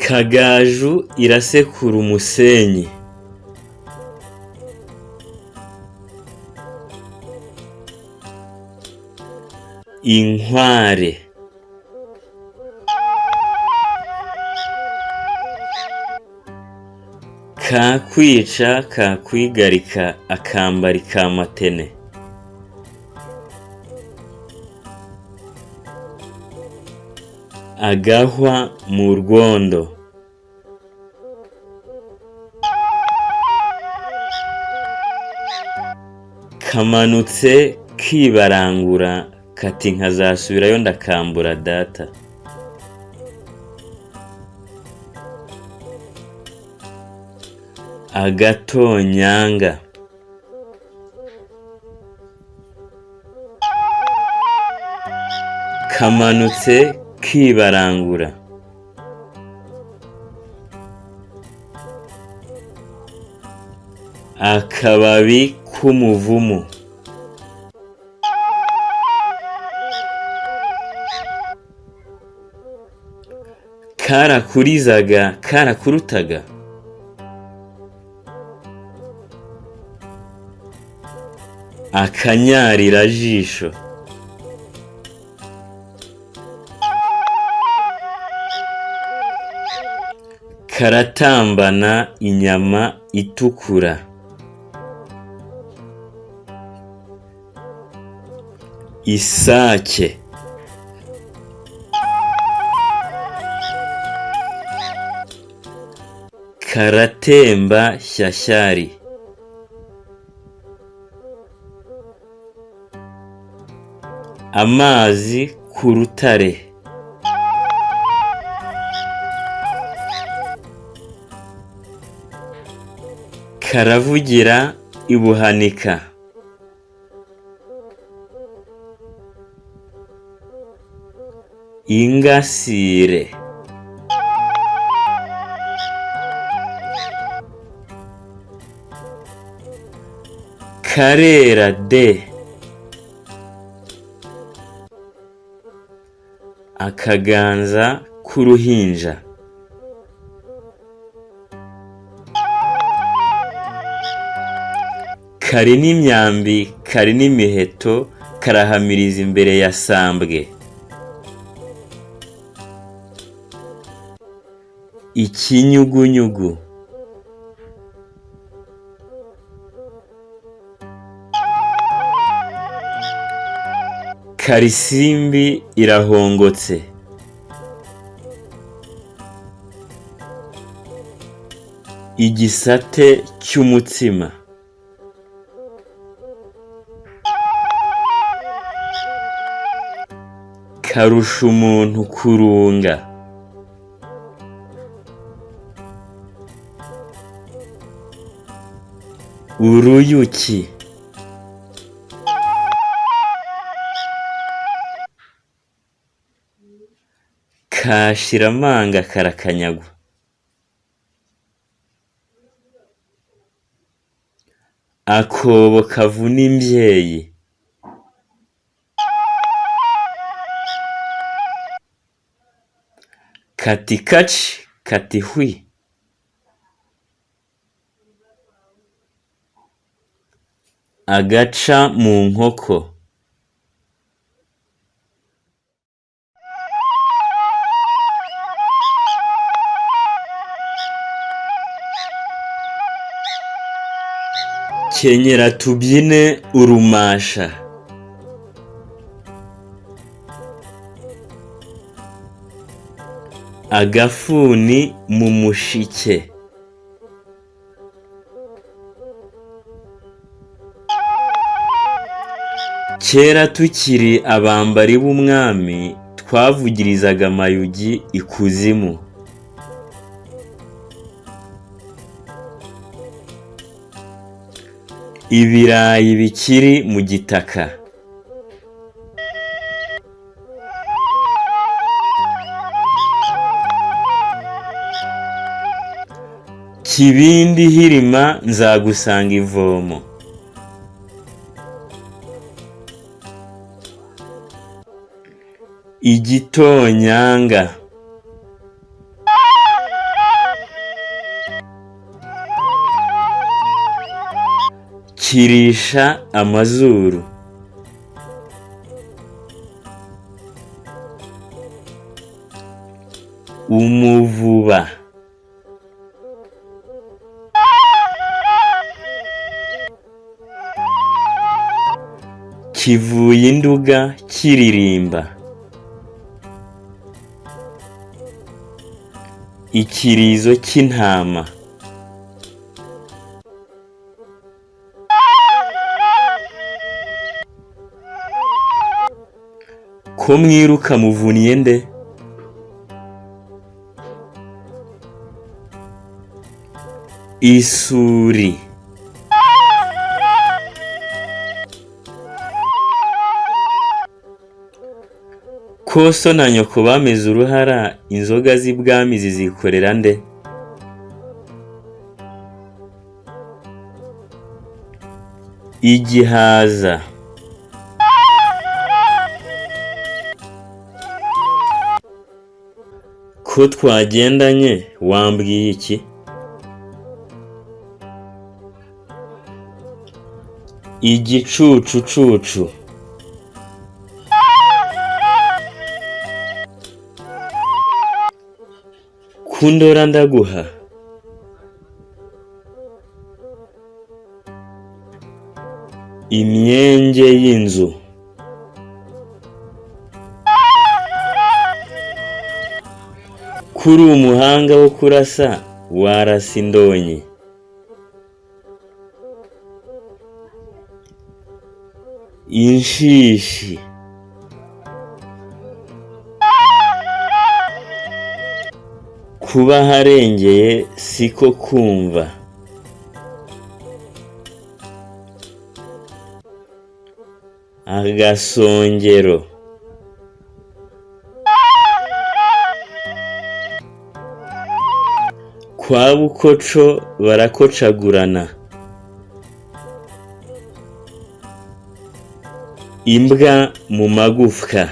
Kagaju irasekura umusenyi. Inkware. Kakwica kakwigarika akambari ka matene. Agahwa mu rwondo. Kamanutse kibarangura kati nkazasubirayo ndakambura data. Agatonyanga. Kamanutse kibarangura. Akababi k'umuvumu. Karakurizaga karakurutaga. Akanyarira jisho. Karatambana inyama itukura. Isake. Karatemba shyashyari. Amazi ku rutare. Karavugira ibuhanika. Ingasire. Karera de. Akaganza k'uruhinja. Kari n'imyambi kari n'imiheto karahamiriza imbere ya sambwe. Ikinyugunyugu. Karisimbi irahongotse. Igisate cy'umutsima. Karusha umuntu kurunga. Uruyuki. Kashira amanga karakanyagwa. Akobo kavuna imbyeyi. Kati kaci kati hwi. Agaca mu nkoko. Kenyera tubyine urumasha. Agafuni mu mushike. Kera tukiri abambari b'umwami twavugirizaga amayugi ikuzimu. Ibirayi bikiri mu gitaka. Kibindi hirima nzagusanga ivomo. Igitonyanga. kirisha amazuru. Umuvuba kivuye induga kiririmba. Ikirizo cy'intama. Ko mwiruka muvuniye nde? Isuri. Ko so na nyoko bameze uruhara, inzoga z'ibwami zizikorera nde? Igihaza. Ko twagendanye wambwiye iki? Igicucucucu. Kundora ndaguha. Imyenge y'inzu. Kuri umuhanga wo kurasa warasa indonyi. Inshishi. Kuba harengeye siko kumva. Agasongero. Kwa Bukoco barakocagurana. Imbwa mu magufwa.